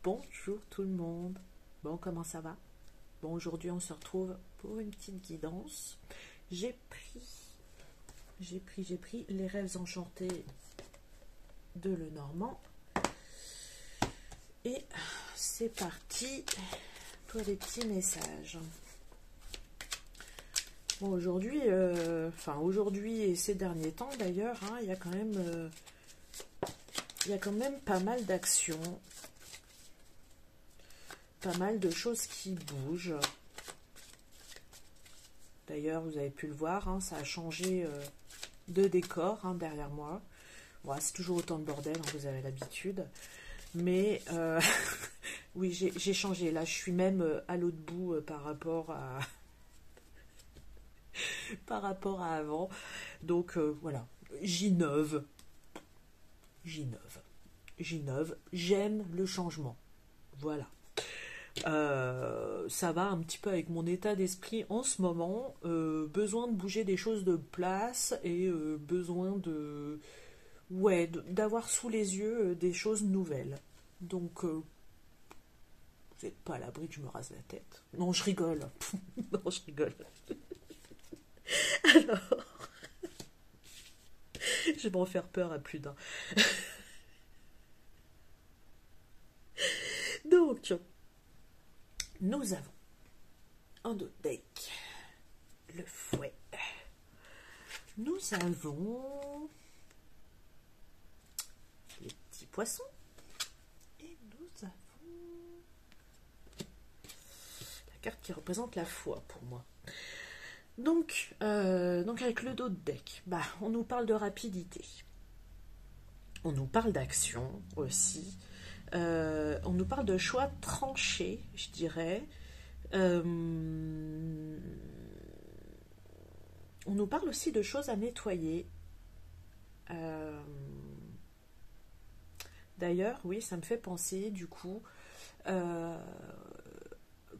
Bonjour tout le monde. Bon, comment ça va? Bon, aujourd'hui on se retrouve pour une petite guidance. J'ai pris les rêves enchantés de Lenormand. Et c'est parti pour les petits messages. Bon, aujourd'hui, aujourd'hui et ces derniers temps d'ailleurs, hein, il y a quand même pas mal d'actions. Pas mal de choses qui bougent. D'ailleurs, vous avez pu le voir, hein, ça a changé de décor hein, derrière moi. Bon, c'est toujours autant de bordel, hein, vous avez l'habitude. Mais oui, j'ai changé. Là, je suis même à l'autre bout par rapport à avant. Donc voilà, j'innove. J'aime le changement. Voilà. Ça va un petit peu avec mon état d'esprit en ce moment. Besoin de bouger des choses de place et besoin de d'avoir sous les yeux des choses nouvelles. Donc vous n'êtes pas à l'abri que je me rase la tête. Non, je rigole. Non, je rigole. Alors, je vais m'en faire peur à plus d'un. Donc, nous avons en dos deck le fouet. Nous avons les petits poissons. Et nous avons la carte qui représente la foi pour moi. Donc avec le dos de deck, on nous parle de rapidité. On nous parle d'action aussi. On nous parle de choix tranchés, je dirais. On nous parle aussi de choses à nettoyer. D'ailleurs, oui, ça me fait penser, du coup,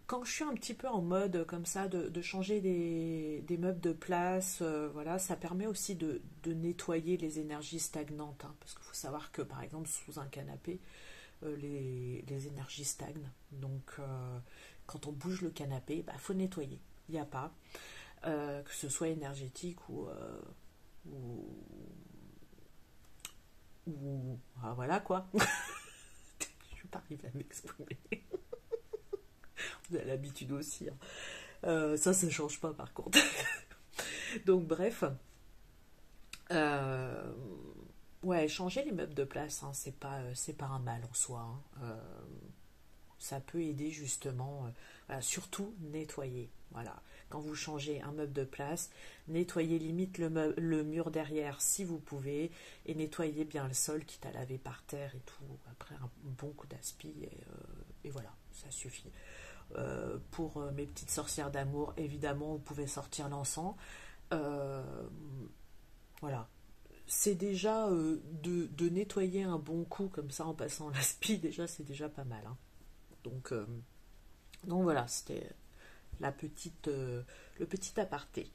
quand je suis un petit peu en mode comme ça, de changer des meubles de place, voilà, ça permet aussi de nettoyer les énergies stagnantes. Hein, parce qu'il faut savoir que, par exemple, sous un canapé, les énergies stagnent. Donc, quand on bouge le canapé, faut nettoyer. Il n'y a pas. Que ce soit énergétique ou voilà quoi. Je ne vais pas arriver à m'exprimer. Vous avez l'habitude aussi. Hein. Ça change pas par contre. Donc bref. Changer les meubles de place, hein, c'est pas un mal en soi. Hein. Ça peut aider justement, surtout nettoyer. Voilà. Quand vous changez un meuble de place, nettoyez limite le mur derrière si vous pouvez, et nettoyez bien le sol, quitte à laver par terre et tout. Après un bon coup d'aspi, et voilà, ça suffit. Pour mes petites sorcières d'amour, évidemment, vous pouvez sortir l'encens. Voilà. C'est déjà de nettoyer un bon coup comme ça en passant l'aspi, déjà c'est déjà pas mal. Hein. Donc voilà, c'était le petit aparté.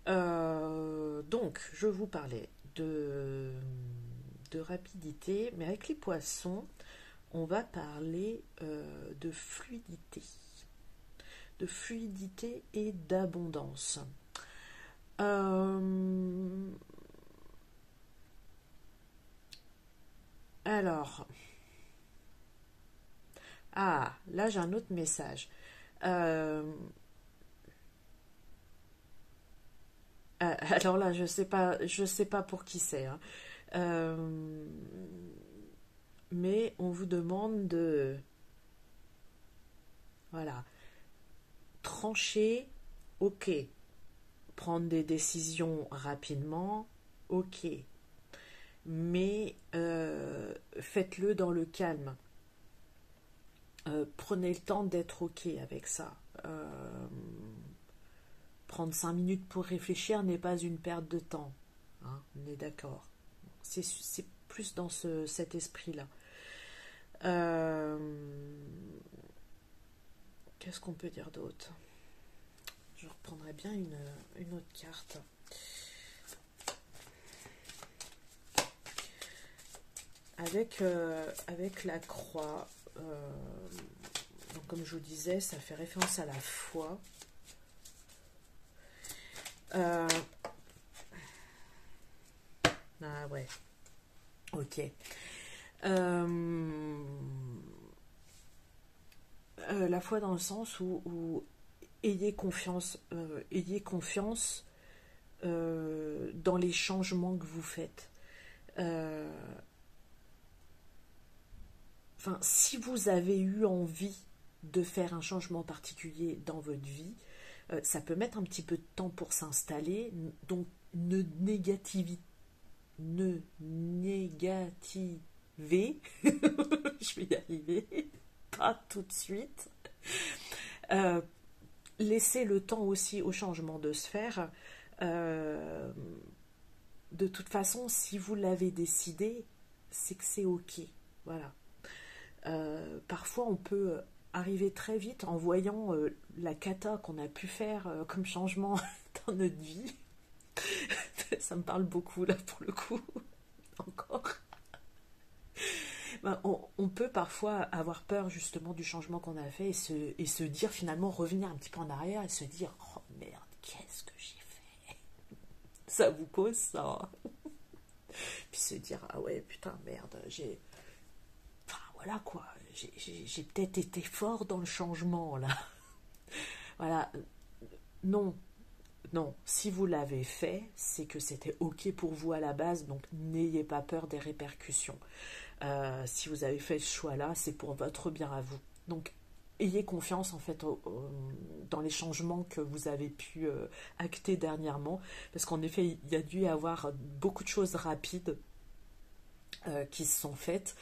Donc, je vous parlais de rapidité, mais avec les poissons, on va parler de fluidité. De fluidité et d'abondance. Alors, là j'ai un autre message. Alors là, je sais pas pour qui c'est. Hein. Mais on vous demande de, voilà, trancher, ok. Prendre des décisions rapidement, ok. Mais faites-le dans le calme. Prenez le temps d'être ok avec ça. Prendre 5 minutes pour réfléchir n'est pas une perte de temps. Hein, on est d'accord. C'est plus dans cet esprit-là. Qu'est-ce qu'on peut dire d'autre? Je reprendrai bien une autre carte. Avec la croix, donc comme je vous disais, ça fait référence à la foi. Ah ouais, ok. La foi dans le sens où ayez confiance dans les changements que vous faites. Enfin, si vous avez eu envie de faire un changement particulier dans votre vie, ça peut mettre un petit peu de temps pour s'installer, donc ne négativez, je vais y arriver, pas tout de suite. Euh, Laissez le temps aussi au changement de se faire. Euh, de toute façon, si vous l'avez décidé, c'est que c'est ok. Voilà. Parfois, on peut arriver très vite en voyant la cata qu'on a pu faire comme changement dans notre vie. Ça me parle beaucoup là pour le coup. Encore. Ben, on peut parfois avoir peur justement du changement qu'on a fait et se dire finalement revenir un petit peu en arrière et se dire oh merde, qu'est-ce que j'ai fait. Ça vous cause ça. Puis se dire ah ouais putain merde, j'ai enfin voilà quoi, j'ai peut-être été fort dans le changement là. Voilà, non, non, si vous l'avez fait, c'est que c'était ok pour vous à la base, donc n'ayez pas peur des répercussions. Si vous avez fait ce choix-là, c'est pour votre bien à vous. Donc ayez confiance en fait dans les changements que vous avez pu acter dernièrement, parce qu'en effet, il y a dû y avoir beaucoup de choses rapides qui se sont faites.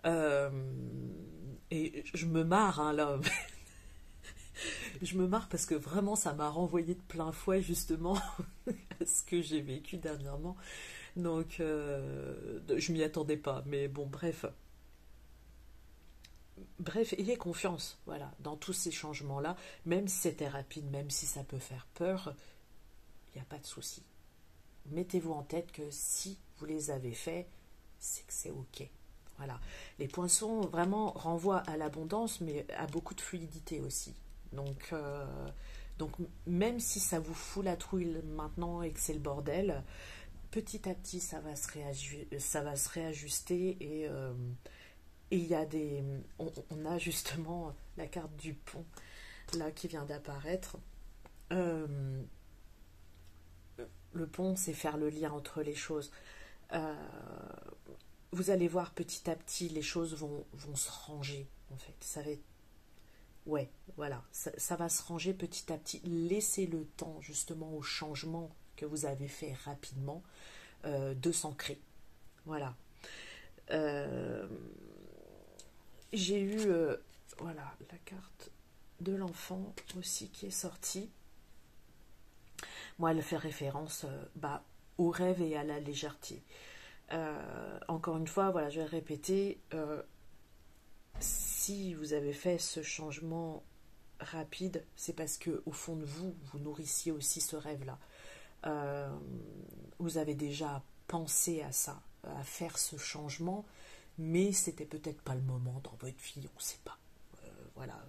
Euh, et je me marre hein, là. Je me marre parce que vraiment ça m'a renvoyé de plein fouet justement à ce que j'ai vécu dernièrement. Donc je m'y attendais pas. Mais bon bref. Bref, ayez confiance voilà, dans tous ces changements-là. Même si c'était rapide, même si ça peut faire peur, il n'y a pas de souci. Mettez-vous en tête que si vous les avez faits, c'est que c'est ok. Voilà. Les poinçons vraiment renvoient à l'abondance, mais à beaucoup de fluidité aussi. Donc même si ça vous fout la trouille maintenant et que c'est le bordel, petit à petit ça va se réajuster et il y a on a justement la carte du pont là qui vient d'apparaître. Euh, le pont, c'est faire le lien entre les choses. Euh, vous allez voir petit à petit, les choses vont se ranger en fait. Ça va être ouais, voilà, ça va se ranger petit à petit. Laissez le temps justement au changement que vous avez fait rapidement de s'ancrer. Voilà. Euh, j'ai eu voilà la carte de l'enfant aussi qui est sortie. Moi, elle fait référence au rêve et à la légèreté. Encore une fois, voilà, je vais répéter. Si vous avez fait ce changement rapide, c'est parce que au fond de vous, vous nourrissiez aussi ce rêve-là. Vous avez déjà pensé à ça, à faire ce changement, mais c'était peut-être pas le moment dans votre vie, on ne sait pas. Voilà,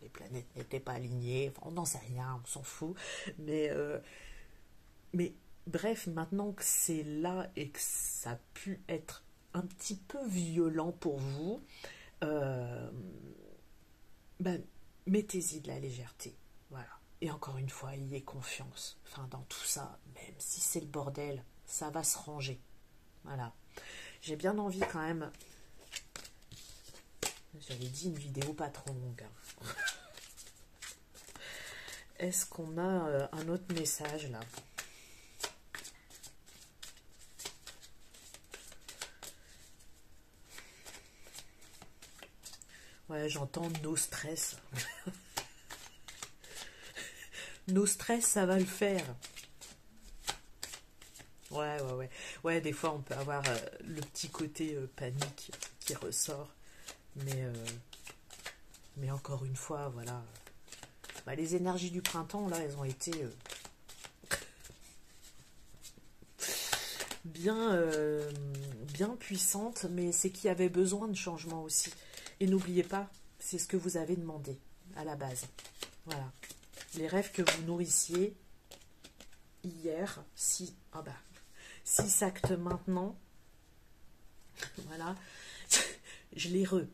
les planètes n'étaient pas alignées, enfin, on n'en sait rien, on s'en fout. Mais bref, maintenant que c'est là et que ça a pu être un petit peu violent pour vous, euh, ben, mettez-y de la légèreté. Voilà. Et encore une fois, ayez confiance. Enfin, dans tout ça, même si c'est le bordel, ça va se ranger. Voilà. J'ai bien envie quand même. J'avais dit une vidéo pas trop longue. Hein. Est-ce qu'on a un autre message là? Ouais, j'entends no stress. No stress, ça va le faire. Ouais, ouais, ouais. Ouais, des fois, on peut avoir le petit côté panique qui ressort. Mais encore une fois, voilà. Bah, les énergies du printemps, là, elles ont été bien puissantes, mais c'est qu'il y avait besoin de changement aussi. Et n'oubliez pas, c'est ce que vous avez demandé à la base. Voilà. Les rêves que vous nourrissiez hier, 6 actes maintenant, voilà, je les re.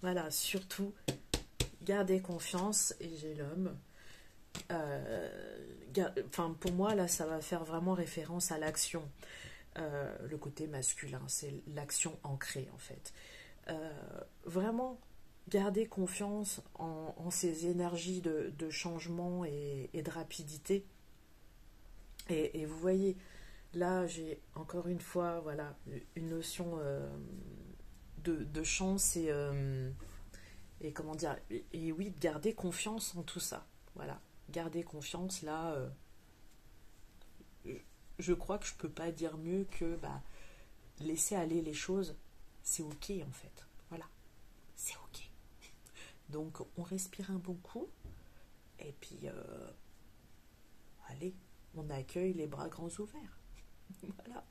Voilà, surtout, gardez confiance, et j'ai l'homme. Enfin, pour moi, là, ça va faire vraiment référence à l'action. Le côté masculin, c'est l'action ancrée, en fait. Vraiment, gardez confiance en ces énergies de changement et de rapidité. Et vous voyez, là, j'ai encore une fois, voilà, une notion de chance et comment dire, et oui, de garder confiance en tout ça. Voilà, garder confiance, là, je crois que je peux pas dire mieux que laisser aller les choses, c'est ok en fait. Voilà, c'est ok. Donc, on respire un bon coup, et puis, allez, on accueille les bras grands ouverts. Voilà.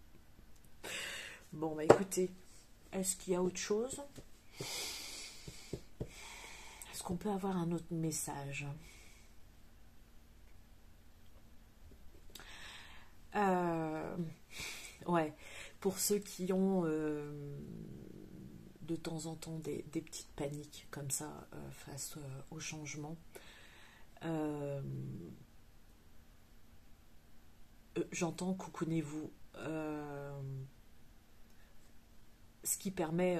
Bon, écoutez, est-ce qu'il y a autre chose? Est-ce qu'on peut avoir un autre message? Ouais, pour ceux qui ont de temps en temps des petites paniques comme ça face au changement, j'entends coucounez-vous. Ce qui permet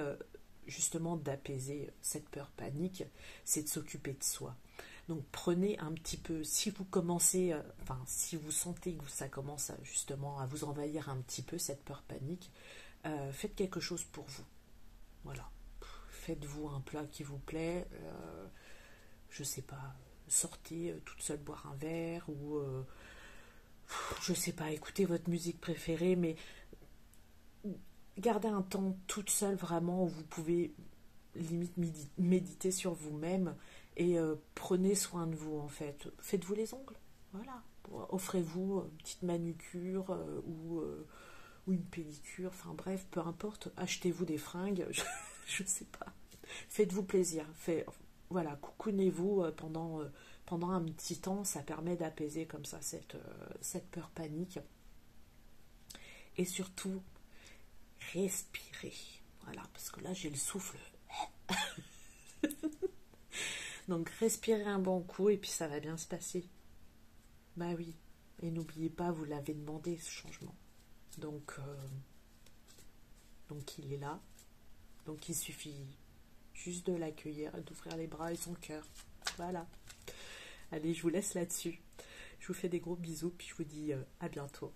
justement d'apaiser cette peur panique, c'est de s'occuper de soi. Donc prenez un petit peu, si vous commencez, si vous sentez que ça commence justement à vous envahir un petit peu cette peur panique, faites quelque chose pour vous. Voilà. Faites-vous un plat qui vous plaît, je sais pas, sortez toute seule boire un verre ou je sais pas, écoutez votre musique préférée, mais gardez un temps toute seule vraiment où vous pouvez limite méditer sur vous-même et prenez soin de vous en fait. Faites-vous les ongles, voilà. Offrez-vous une petite manucure ou une pédicure, enfin bref, peu importe. Achetez-vous des fringues, je sais pas. Faites-vous plaisir. Voilà, coucounez-vous pendant un petit temps, ça permet d'apaiser comme ça cette peur panique. Et surtout, respirez. Voilà, parce que là j'ai le souffle. Donc respirez un bon coup et puis ça va bien se passer. Bah oui. Et n'oubliez pas, vous l'avez demandé ce changement. Donc il est là. Donc il suffit juste de l'accueillir, d'ouvrir les bras et son cœur. Voilà. Allez, je vous laisse là-dessus. Je vous fais des gros bisous puis je vous dis à bientôt.